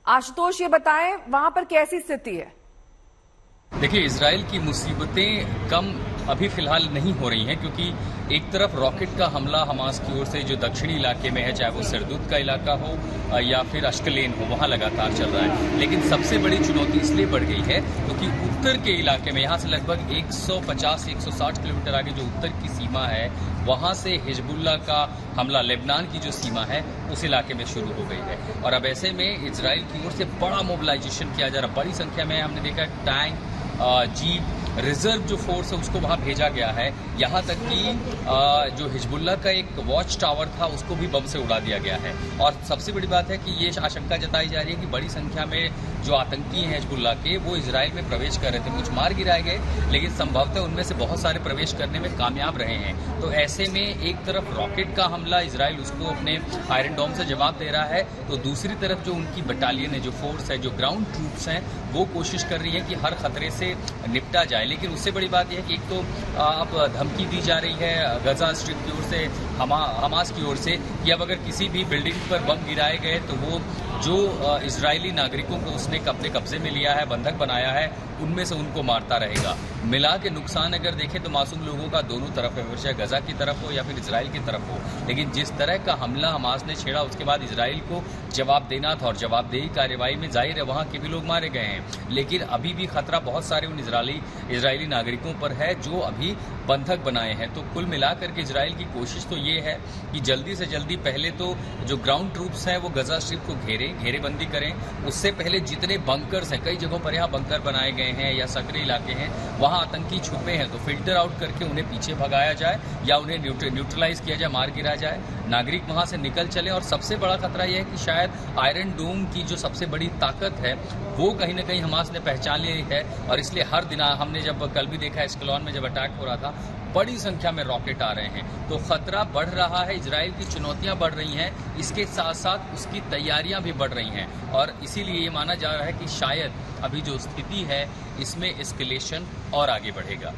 आशुतोष, ये बताएं वहां पर कैसी स्थिति है? देखिए, इजराइल की मुसीबतें कम अभी फिलहाल नहीं हो रही हैं, क्योंकि एक तरफ रॉकेट का हमला हमास की ओर से जो दक्षिणी इलाके में है, चाहे वो सरदूत का इलाका हो या फिर अश्कलेन हो, वहां लगातार चल रहा है। लेकिन सबसे बड़ी चुनौती इसलिए बढ़ गई है क्योंकि उत्तर के इलाके में, यहां से लगभग 150-160 किलोमीटर आगे जो उत्तर की सीमा है, वहां से हिजबुल्लाह का हमला लेबनान की जो सीमा है उस इलाके में शुरू हो गई है। और अब ऐसे में इजराइल की ओर से बड़ा मोबिलाइजेशन किया जा रहा है। बड़ी संख्या में हमने देखा टैंक, जीप, रिजर्व जो फोर्स है उसको वहां भेजा गया है। यहां तक कि जो हिजबुल्लाह का एक वॉच टावर था उसको भी बम से उड़ा दिया गया है। और सबसे बड़ी बात है कि ये आशंका जताई जा रही है कि बड़ी संख्या में जो आतंकी हैं हिजबुल्लाह के, वो इजराइल में प्रवेश कर रहे थे। कुछ मार गिराए गए, लेकिन संभवतः उनमें से बहुत सारे प्रवेश करने में कामयाब रहे हैं। तो ऐसे में एक तरफ रॉकेट का हमला, इजराइल उसको अपने आयरन डोम से जवाब दे रहा है, तो दूसरी तरफ जो उनकी बटालियन है, जो फोर्स है, जो ग्राउंड ट्रूप्स हैं, वो कोशिश कर रही है कि हर खतरे से निपटा जाए। लेकिन उससे बड़ी बात यह है कि एक तो अब धमकी दी जा रही है गजा स्ट्रिप की ओर से, हमास की ओर से, कि अब अगर किसी भी बिल्डिंग पर बम गिराए गए तो वो जो इजरायली नागरिकों को उसने अपने कब्जे में लिया है, बंधक बनाया है, उनमें से उनको मारता रहेगा। मिला के नुकसान अगर देखें तो मासूम लोगों का दोनों तरफ है, चाहे गजा की तरफ हो या फिर इजराइल की तरफ हो। लेकिन जिस तरह का हमला हमास ने छेड़ा, उसके बाद इजराइल को जवाब देना था, और जवाबदेही कार्रवाई में जाहिर है वहां के भी लोग मारे गए हैं। लेकिन अभी भी खतरा बहुत सारे उन इजरायली नागरिकों पर है जो अभी बंधक बनाए हैं। तो कुल मिलाकर के इजराइल की कोशिश तो ये है कि जल्दी से जल्दी पहले तो जो ग्राउंड ट्रूप्स हैं वो गजा स्ट्रिप को घेरेबंदी करें। उससे पहले जितने बंकर्स हैं, कई जगहों पर यहाँ बंकर बनाए गए हैं या सकरे इलाके हैं, वहां आतंकी छुपे हैं, तो फिल्टर आउट करके उन्हें पीछे भगाया जाए या उन्हें न्यूट्रलाइज किया जाए, मार गिराया जाए, नागरिक वहां से निकल चले। और सबसे बड़ा खतरा यह है कि शायद आयरन डोम की जो सबसे बड़ी ताकत है वो कहीं ना कहीं हमास ने पहचान ली है। और इसलिए हर दिन हमने जब कल भी देखा एस्कलोन में जब अटैक हो रहा था, बड़ी संख्या में रॉकेट आ रहे हैं। तो खतरा बढ़ रहा है, इजराइल की चुनौतियां बढ़ रही हैं, इसके साथ साथ उसकी तैयारियां भी बढ़ रही हैं। और इसीलिए ये माना जा रहा है कि शायद अभी जो स्थिति है इसमें एस्केलेशन और आगे बढ़ेगा।